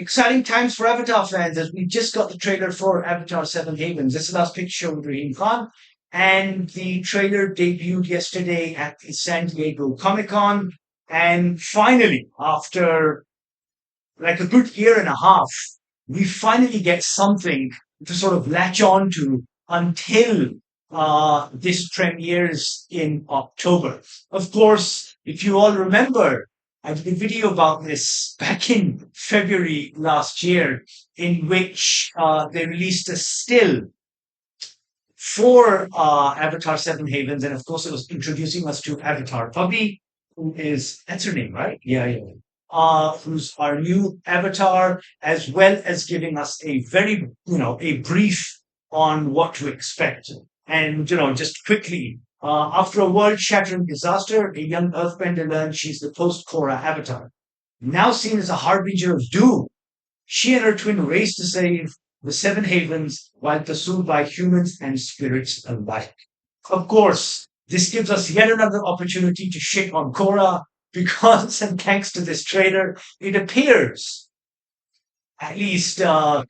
Exciting times for Avatar fans as we just got the trailer for Avatar 7 Havens. This is the last picture with A.Rahim Khan. And the trailer debuted yesterday at the San Diego Comic Con. And finally, after like a good year and a half, we finally get something to sort of latch on to until this premieres in October. Of course, if you all remember, I did a video about this back in February last year, in which they released a still for Avatar 7 Havens, and of course, it was introducing us to Avatar Pavi, who is, that's her name, right? Yeah, yeah. Who's our new avatar, as well as giving us a very, a brief on what to expect. And, just quickly, after a world-shattering disaster, a young earthbender learns she's the post-Korra avatar. Now seen as a harbinger of doom, she and her twin race to save the Seven Havens while pursued by humans and spirits alike. Of course, this gives us yet another opportunity to shit on Korra because, and thanks to this trailer, it appears, at least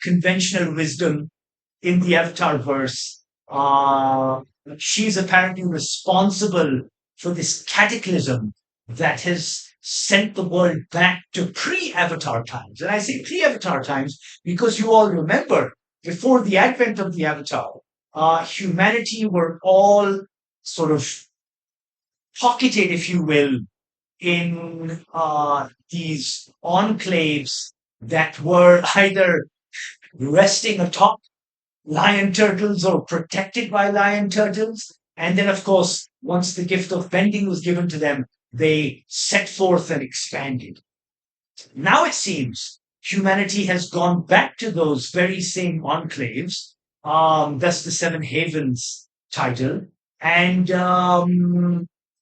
conventional wisdom in the Avatar verse, she's apparently responsible for this cataclysm that has sent the world back to pre-Avatar times. And I say pre-Avatar times because you all remember, before the advent of the Avatar, humanity were all sort of pocketed, if you will, in these enclaves that were either resting atop lion turtles or protected by lion turtles. And then, of course, once the gift of bending was given to them, they set forth and expanded. Now it seems humanity has gone back to those very same enclaves. That's the Seven Havens title. And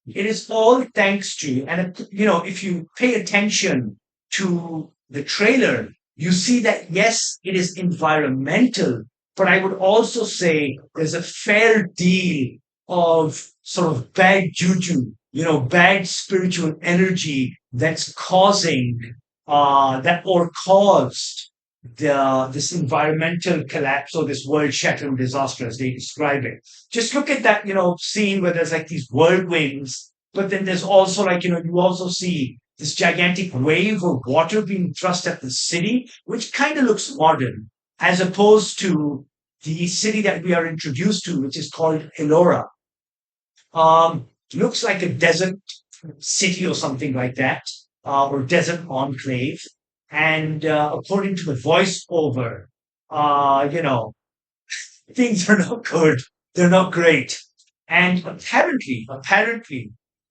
it is all thanks to, and if you pay attention to the trailer, you see that yes, it is environmental, but I would also say there's a fair deal of sort of bad juju, bad spiritual energy that's causing that or caused this environmental collapse or this world-shattering disaster as they describe it. Just look at that, scene where there's like these whirlwinds, but then there's also you also see this gigantic wave of water being thrust at the city, which kind of looks modern, as opposed to the city that we are introduced to, which is called Elora. Looks like a desert city or something like that, or desert enclave. And according to the voiceover, things are not good. They're not great. And apparently,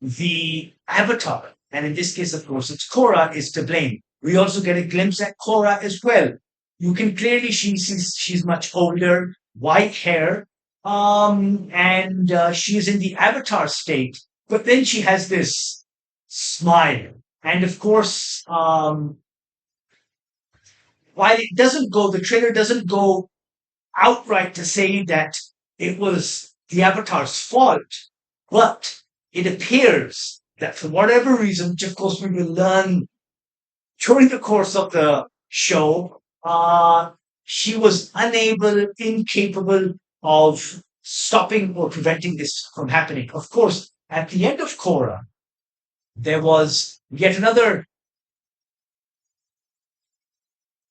the avatar, and in this case, of course, it's Korra, is to blame. We also get a glimpse at Korra as well. You can clearly she's much older, white hair, and she is in the avatar state. But then she has this smile, and of course, while the trailer doesn't go outright to say that it was the avatar's fault, but it appears that for whatever reason, which of course we will learn during the course of the show, she was incapable of stopping or preventing this from happening. Of course, at the end of Korra, there was yet another,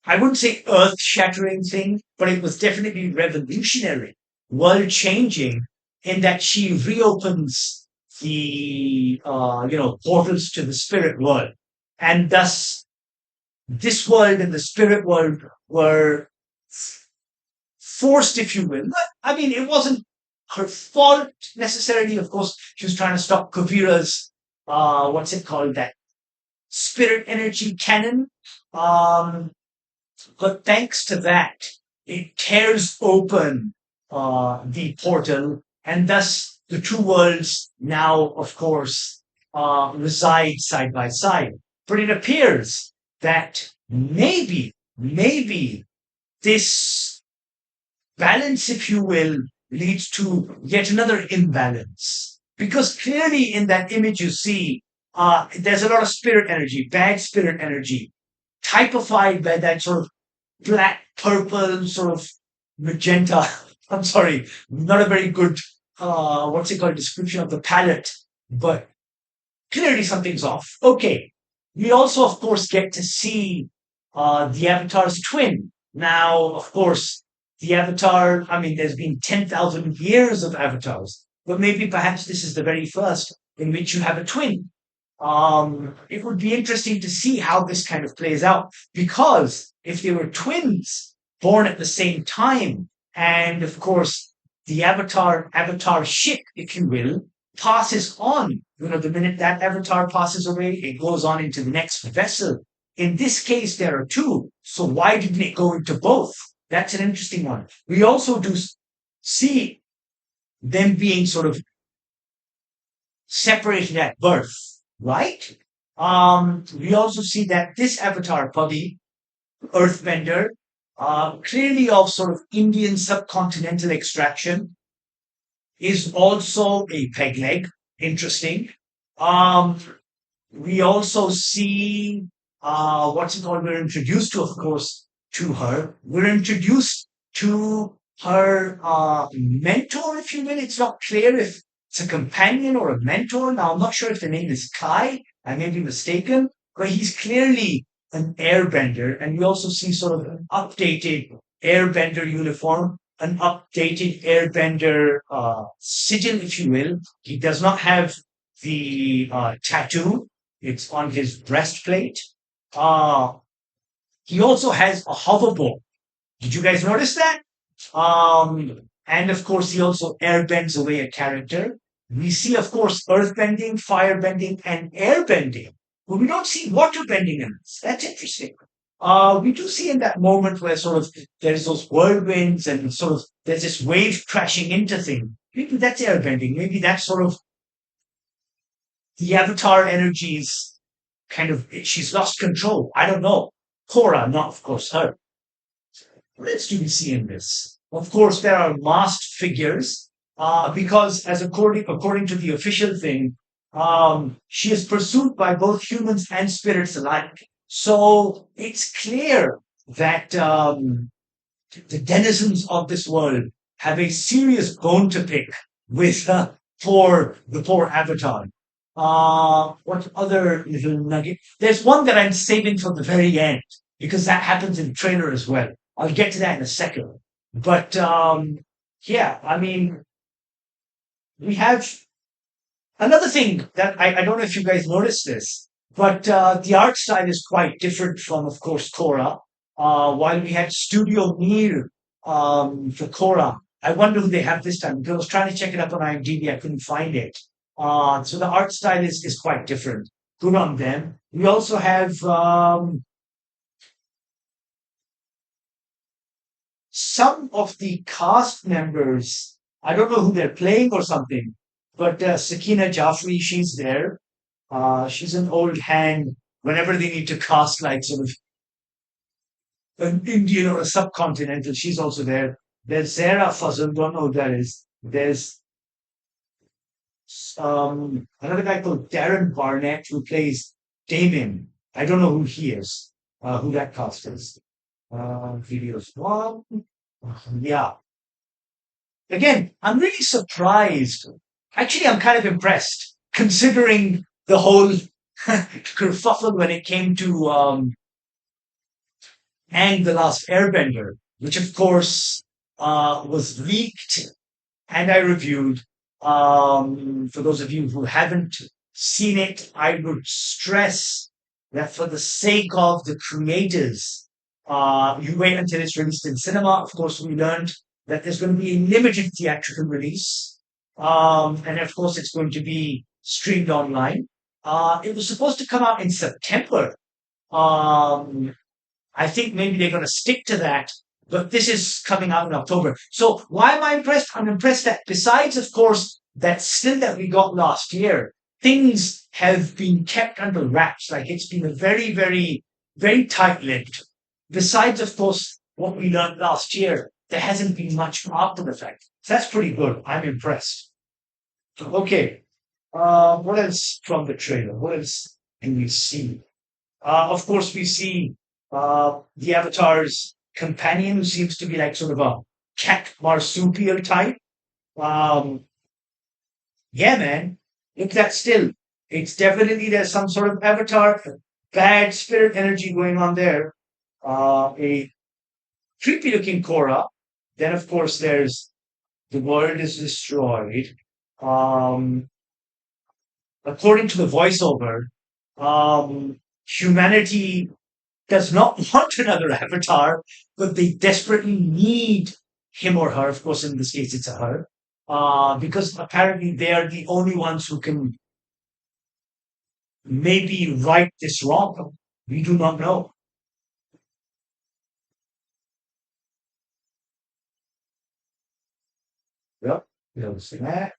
I wouldn't say earth-shattering thing, but it was definitely revolutionary, world-changing, in that she reopens the portals to the spirit world, and thus this world and the spirit world were forced, if you will. I mean, it wasn't her fault necessarily. Of course, she was trying to stop Kuvira's that spirit energy cannon. But thanks to that, it tears open the portal, and thus the two worlds now, of course, reside side by side. But it appears that maybe this balance, if you will, leads to yet another imbalance. Because clearly in that image you see, there's a lot of spirit energy, bad spirit energy. typified by that sort of black, purple, sort of magenta. I'm sorry, not a very good, what's it called, description of the palette, but clearly something's off. Okay. We also, of course, get to see the Avatar's twin. Now, of course, the Avatar, I mean, there's been 10,000 years of Avatars, but maybe perhaps this is the very first in which you have a twin. It would be interesting to see how this kind of plays out because if they were twins born at the same time, and of course the avatar ship, if you will, passes on. You know, the minute that avatar passes away, it goes on into the next vessel. In this case, there are two. So why didn't it go into both? That's an interesting one. We also do see them being sort of separated at birth, right? We also see that this avatar, Pavi, Earthbender, clearly of sort of Indian subcontinental extraction, is also a peg leg. Interesting. Um, we also see what's it called? We're introduced to, of course, to her. We're introduced to her mentor, if you will. It's not clear if it's a companion or a mentor. Now, I'm not sure if the name is Kai. I may be mistaken, but he's clearly an airbender. And we also see sort of an updated airbender uniform, an updated airbender sigil, if you will. He does not have the tattoo. It's on his breastplate. Uh, he also has a hoverboard. Did you guys notice that? And of course, he also airbends away a character. We see, of course, earthbending, firebending, and airbending, but we don't see waterbending in this. That's interesting. We do see in that moment where sort of there's those whirlwinds and sort of there's this wave crashing into things. Maybe that's airbending. Maybe that's sort of the avatar energies kind of, she's lost control. I don't know. Korra, not of course her. What else do we see in this? Of course, there are masked figures, because as according to the official thing, she is pursued by both humans and spirits alike. So it's clear that the denizens of this world have a serious bone to pick with for the poor Avatar. What other little nugget? There's one that I'm saving for the very end because that happens in the trailer as well. I'll get to that in a second. But yeah, I mean, we have another thing that I don't know if you guys noticed this, but the art style is quite different from, of course, Korra. While we had Studio Mir for Korra, I wonder who they have this time because I was trying to check it up on IMDb, I couldn't find it. So the art style is quite different. Good on them. We also have some of the cast members. I don't know who they're playing or something, but Sakina Jaffrey, she's there. She's an old hand whenever they need to cast like sort of an Indian or a subcontinental. She's also there. There's Sarah Fuzzle, don't know who that is. There's another guy called Darren Barnett who plays Damien. I don't know who he is, who that cast is. Videos one. Yeah. Again, I'm really surprised. Actually, I'm kind of impressed considering the whole kerfuffle when it came to and the Last Airbender, which of course was leaked and I reviewed. For those of you who haven't seen it, I would stress that for the sake of the creators, you wait until it's released in cinema. Of course, we learned that there's going to be a limited theatrical release. And of course, it's going to be streamed online. It was supposed to come out in September. Um, I think maybe they're going to stick to that, but this is coming out in October. So why am I impressed? I'm impressed that besides, of course, that still that we got last year, things have been kept under wraps. Like it's been a very, very, very tight-lipped. Besides, of course, what we learned last year, there hasn't been much after the fact. So that's pretty good. I'm impressed. Okay. What else from the trailer? What else can we see? Of course, we see The avatar's companion, who seems to be like sort of a cat marsupial type. Um, yeah, man. Look, that still. It's definitely there's some sort of avatar, bad spirit energy going on there. A creepy looking Korra. Then, of course, there's the world is destroyed. Um, According to the voiceover, humanity does not want another avatar, but they desperately need him or her. Of course, in this case, it's a her, because apparently they are the only ones who can maybe right this wrong. We do not know. Yep, there's that.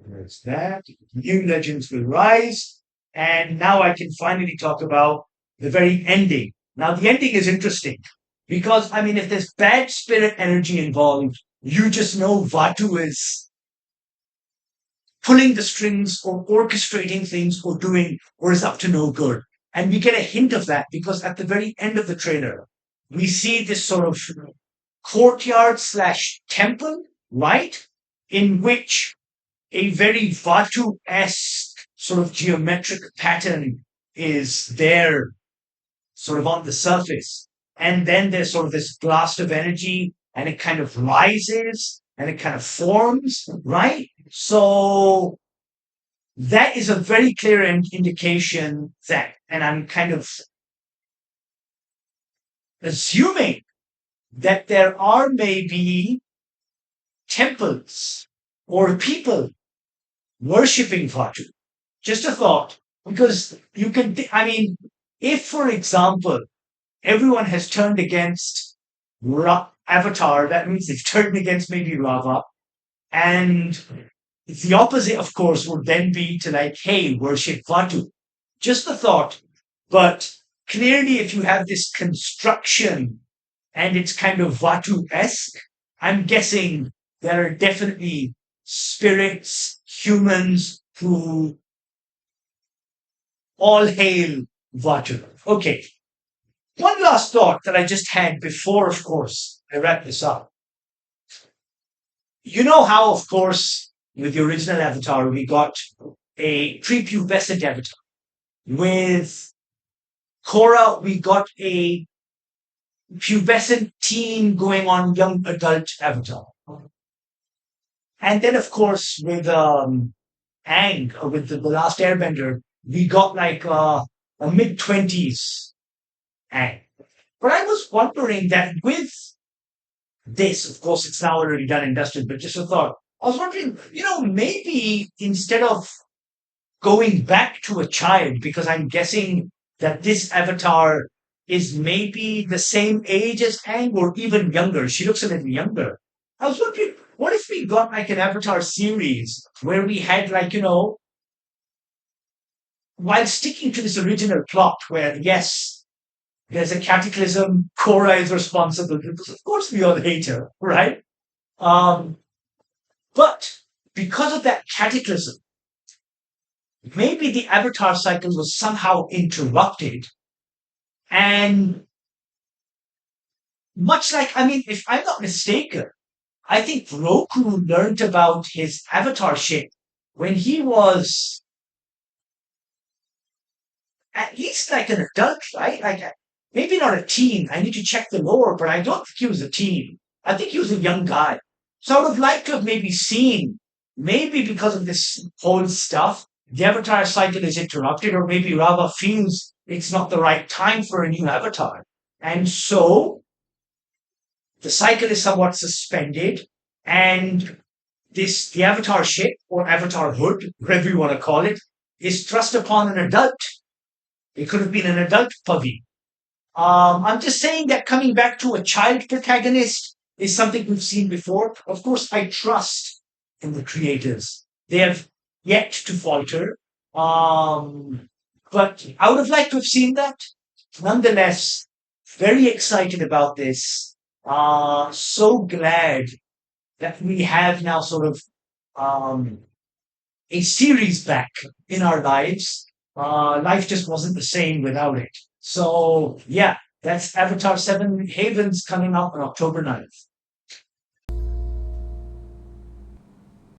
There's that. New legends will rise. And now I can finally talk about the very ending. Now, the ending is interesting because, I mean, if there's bad spirit energy involved, you just know Vatu is pulling the strings or orchestrating things or doing or is up to no good. And we get a hint of that because at the very end of the trailer, we see this sort of courtyard slash temple, right? In which a very Vatu-esque sort of geometric pattern is there, sort of on the surface. And then there's sort of this blast of energy, and it kind of rises and it kind of forms, right? So that is a very clear indication that, and I'm kind of assuming that there are maybe temples or people worshipping Vatu. Just a thought, because you can, I mean, if, for example, everyone has turned against Avatar, that means they've turned against maybe Rava. And the opposite, of course, would then be to like, hey, worship Vatu. Just a thought. But clearly, if you have this construction and it's kind of Vatu-esque, I'm guessing there are definitely spirits, humans who all hail Vatu. Okay. One last thought that I just had before, of course, I wrap this up. You know how, of course, with the original Avatar, we got a prepubescent Avatar. With Korra, we got a pubescent teen going on young adult Avatar. And then, of course, with Aang, or with the Last Airbender, we got like a mid-20s Aang. But I was wondering that with this, of course, it's now already done and dusted, but just a thought. I was wondering, maybe instead of going back to a child, because I'm guessing that this avatar is maybe the same age as Aang or even younger. She looks a little younger. I was wondering, what if we got like an Avatar series where we had like, while sticking to this original plot where, yes, there's a cataclysm, Korra is responsible, because of course we all hate her, right? Um, but because of that cataclysm, maybe the Avatar cycle was somehow interrupted. And much like, I mean, if I'm not mistaken, I think Roku learned about his Avatar ship when he was at least like an adult, right? Like maybe not a teen. I need to check the lore, but I don't think he was a teen. I think he was a young guy. So I would have liked to have maybe seen, maybe because of this whole stuff, the Avatar cycle is interrupted, or maybe Rava feels it's not the right time for a new Avatar. And so the cycle is somewhat suspended, and the Avatar ship, or Avatar hood, whatever you want to call it, is thrust upon an adult. It could have been an adult Pavi. I'm just saying that coming back to a child protagonist is something we've seen before. Of course, I trust in the creators. They have yet to falter. But I would have liked to have seen that. Nonetheless, very excited about this. So glad that we have now sort of um, a series back in our lives. Life just wasn't the same without it. So yeah, that's Avatar 7 Havens coming up on October 9th.